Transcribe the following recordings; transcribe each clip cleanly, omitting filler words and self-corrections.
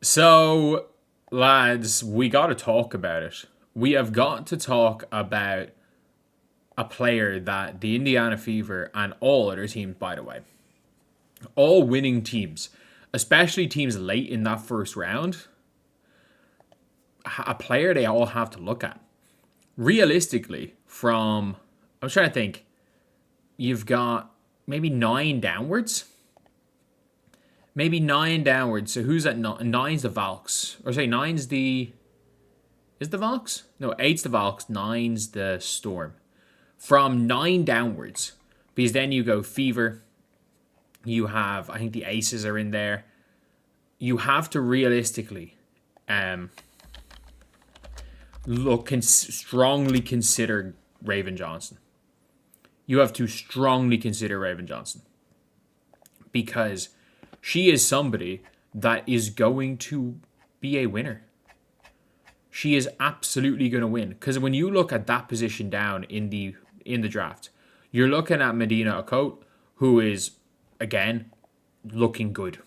So, lads, we got to talk about it. We have got to talk about a player that the Indiana Fever and all other teams, by the way, all winning teams, especially teams late in that first round, a player they all have to look at. Realistically, I'm trying to think, you've got maybe nine downwards. Maybe nine downwards. So who's at nine? Nine's the Valks. Or say nine's the. Is the Valks? No, eight's the Valks, nine's the Storm. From nine downwards, because then you go Fever. You have, I think the Aces are in there. You have to realistically strongly consider Raven Johnson. You have to strongly consider Raven Johnson. Because she is somebody that is going to be a winner. She is absolutely going to win. Because when you look at that position down in the draft, you're looking at Medina Okote, who is, again, looking good.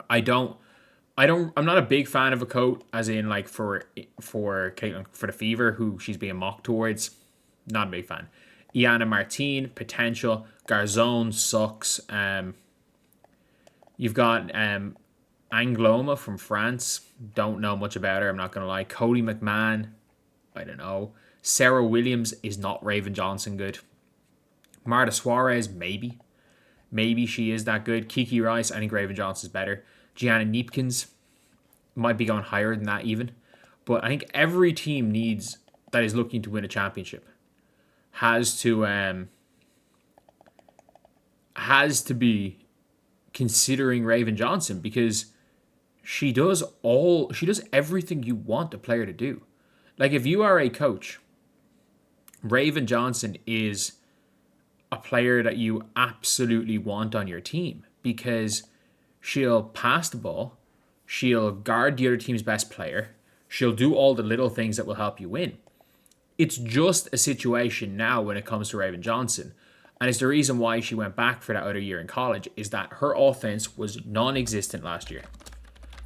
I'm not a big fan of Okote, as in like for Caitlin, for the Fever, who she's being mocked towards. Not a big fan. Iana Martine, potential. Garzon sucks. You've got Angloma from France. Don't know much about her, I'm not going to lie. Cody McMahon. I don't know. Sarah Williams is not Raven Johnson good. Marta Suarez, maybe. Maybe she is that good. Kiki Rice, I think Raven Johnson's better. Gianna Neepkins might be going higher than that even. But I think every team that is looking to win a championship has to be considering Raven Johnson, because she does everything you want a player to do. Like, if you are a coach, Raven Johnson is a player that you absolutely want on your team, because she'll pass the ball, she'll guard the other team's best player, she'll do all the little things that will help you win. It's just a situation now when it comes to Raven Johnson, and it's the reason why she went back for that other year in college, is that her offense was non-existent last year.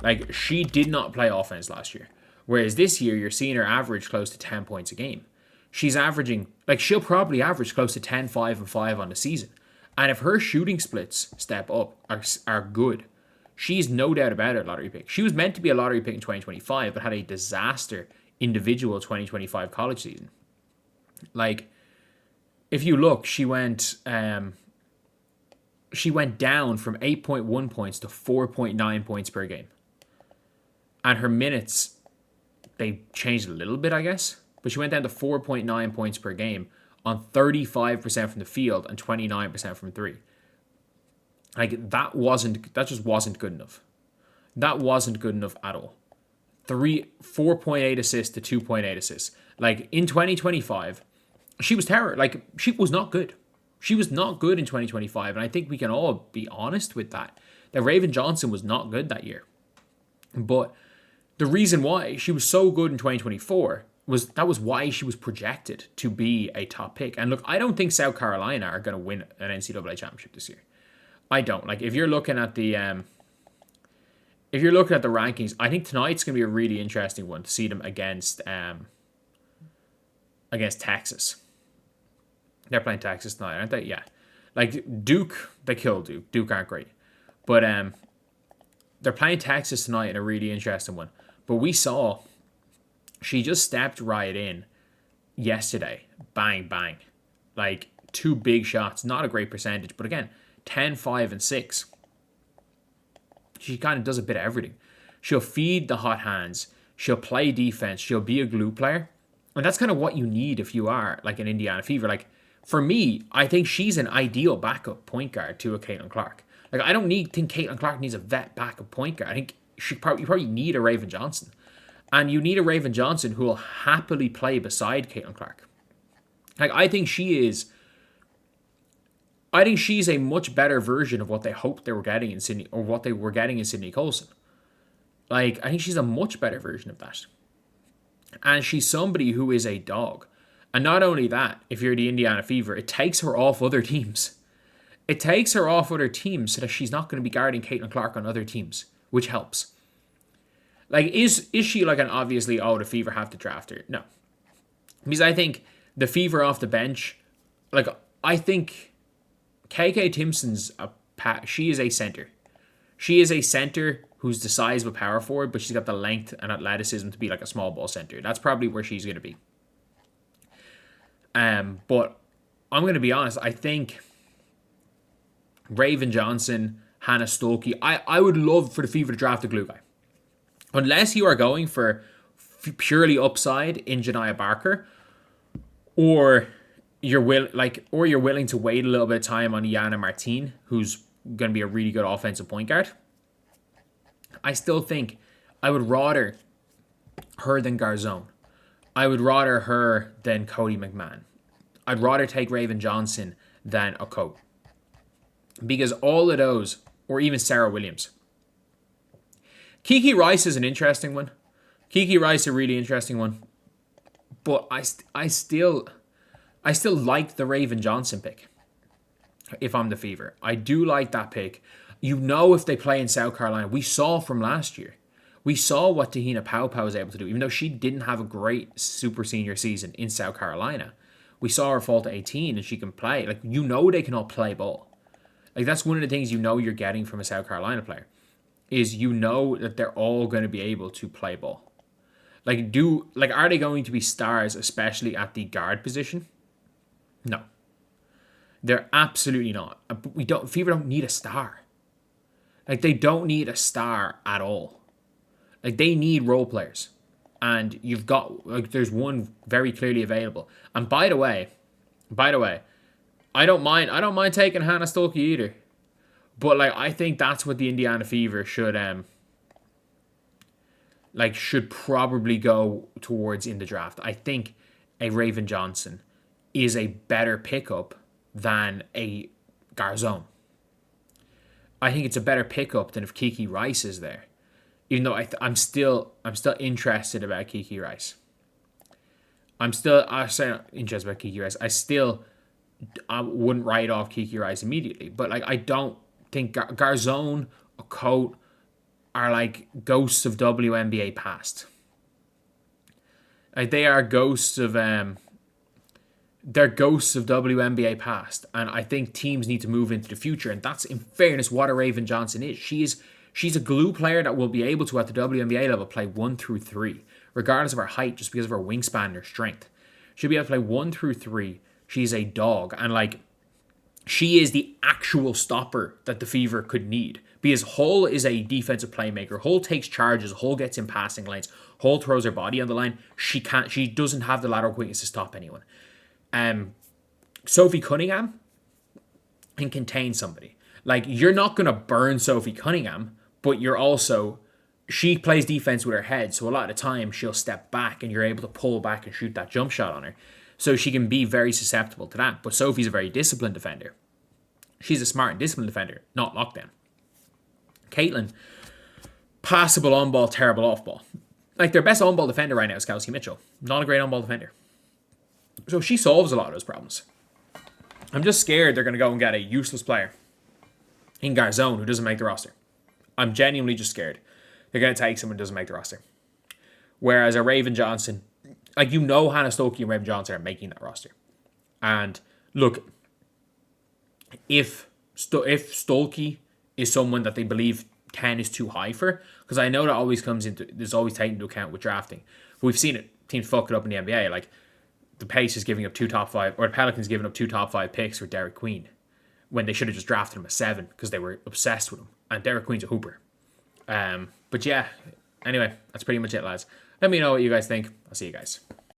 Like, she did not play offense last year. Whereas this year, you're seeing her average close to 10 points a game. She's averaging, like, she'll probably average close to 10, 5, and 5 on the season. And if her shooting splits step up, are good, she's no doubt about it, lottery pick. She was meant to be a lottery pick in 2025, but had a disaster individual 2025 college season. Like, if you look, she went down from 8.1 points to 4.9 points per game. And her minutes, they changed a little bit, I guess. But she went down to 4.9 points per game on 35% from the field and 29% from three. Like, that just wasn't good enough. That wasn't good enough at all. 4.8 assists to 2.8 assists. Like, in 2025, she was terrible. Like, she was not good. She was not good in 2025, and I think we can all be honest with that. That Raven Johnson was not good that year. But the reason why she was so good in 2024 was why she was projected to be a top pick. And look, I don't think South Carolina are going to win an NCAA championship this year. I don't. Like, if you're looking at the rankings, I think tonight's going to be a really interesting one to see them against Texas. They're playing Texas tonight, aren't they? Yeah. Like, Duke, they killed Duke. Duke aren't great. But they're playing Texas tonight in a really interesting one. But we saw she just stepped right in yesterday. Bang, bang. Like, two big shots. Not a great percentage. But again, 10, 5, and 6. She kind of does a bit of everything. She'll feed the hot hands. She'll play defense. She'll be a glue player. And that's kind of what you need if you are like an Indiana Fever. Like, for me, I think she's an ideal backup point guard to a Caitlin Clark. Like, I don't think Caitlin Clark needs a vet backup point guard. I think you probably need a Raven Johnson. And you need a Raven Johnson who will happily play beside Caitlin Clark. Like, I think she's a much better version of what they hoped they were getting in Sydney, or what they were getting in Sydney Colson. Like, I think she's a much better version of that. And she's somebody who is a dog. And not only that, if you're the Indiana Fever, it takes her off other teams. It takes her off other teams so that she's not going to be guarding Caitlin Clark on other teams, which helps. Like, is she like an obviously, oh, the Fever have to draft her? No. Because I think the Fever off the bench, like, I think KK Timpson's she is a center. She is a center who's the size of a power forward, but she's got the length and athleticism to be like a small ball center. That's probably where she's going to be. But I'm going to be honest. I think Raven Johnson, Hannah Stuelke. I would love for the Fever to draft a glue guy. Unless you are going for purely upside in Janiah Barker, or you're willing to wait a little bit of time on Iana Martin, who's going to be a really good offensive point guard. I still think I would rather her than Garzone. I would rather her than Cody McMahon. I'd rather take Raven Johnson than a Coat. Because all of those, or even Sarah Williams. Kiki Rice is an interesting one. Kiki Rice is a really interesting one. But I still like the Raven Johnson pick. If I'm the Fever. I do like that pick. You know, if they play in South Carolina, we saw from last year. We saw what Tahina Paopao was able to do. Even though she didn't have a great super senior season in South Carolina. We saw her fall to 18 and she can play. Like, you know they can all play ball. Like, that's one of the things you know you're getting from a South Carolina player. Is you know that they're all going to be able to play ball. Like, are they going to be stars, especially at the guard position? No. They're absolutely not. Fever don't need a star. Like, they don't need a star at all. Like, they need role players. And you've got, like, there's one very clearly available. And by the way, I don't mind taking Hannah Stuelke either. But, like, I think that's what the Indiana Fever should probably go towards in the draft. I think a Raven Johnson is a better pickup than a Garzone. I think it's a better pickup than if Kiki Rice is there. Even though I'm still interested about Kiki Rice. Interested about Kiki Rice. I wouldn't write off Kiki Rice immediately. But, like, I don't think Garzone or Coat are like ghosts of WNBA past. Like, they are ghosts of they're ghosts of WNBA past, and I think teams need to move into the future, and that's, in fairness, what a Raven Johnson is. She's a glue player that will be able to, at the WNBA level, play 1 through 3, regardless of her height, just because of her wingspan and her strength. She'll be able to play 1 through 3. She's a dog, and, like, she is the actual stopper that the Fever could need. Because Hull is a defensive playmaker. Hull takes charges. Hull gets in passing lanes. Hull throws her body on the line. She doesn't have the lateral quickness to stop anyone. Sophie Cunningham can contain somebody. Like, you're not going to burn Sophie Cunningham, but she plays defense with her head. So a lot of the time she'll step back and you're able to pull back and shoot that jump shot on her. So she can be very susceptible to that. But Sophie's a very disciplined defender. She's a smart and disciplined defender, not lockdown. Caitlin, passable on ball, terrible off ball. Like, their best on ball defender right now is Kelsey Mitchell. Not a great on ball defender. So she solves a lot of those problems. I'm just scared they're going to go and get a useless player in Garzone who doesn't make the roster. I'm genuinely just scared they're going to take someone who doesn't make the roster. Whereas a Raven Johnson, like, you know, Hannah Stuelke and Raven Johnson are making that roster. And look, if Stuelke is someone that they believe 10 is too high for, because I know that there's always taken into account with drafting. But we've seen it, teams fuck it up in the NBA. Like, the Pacers giving up 2 top 5, or the Pelicans giving up 2 top 5 picks for Derek Queen, when they should have just drafted him at 7 because they were obsessed with him. And Derek Queen's a hooper. But yeah, anyway, that's pretty much it, lads. Let me know what you guys think. I'll see you guys.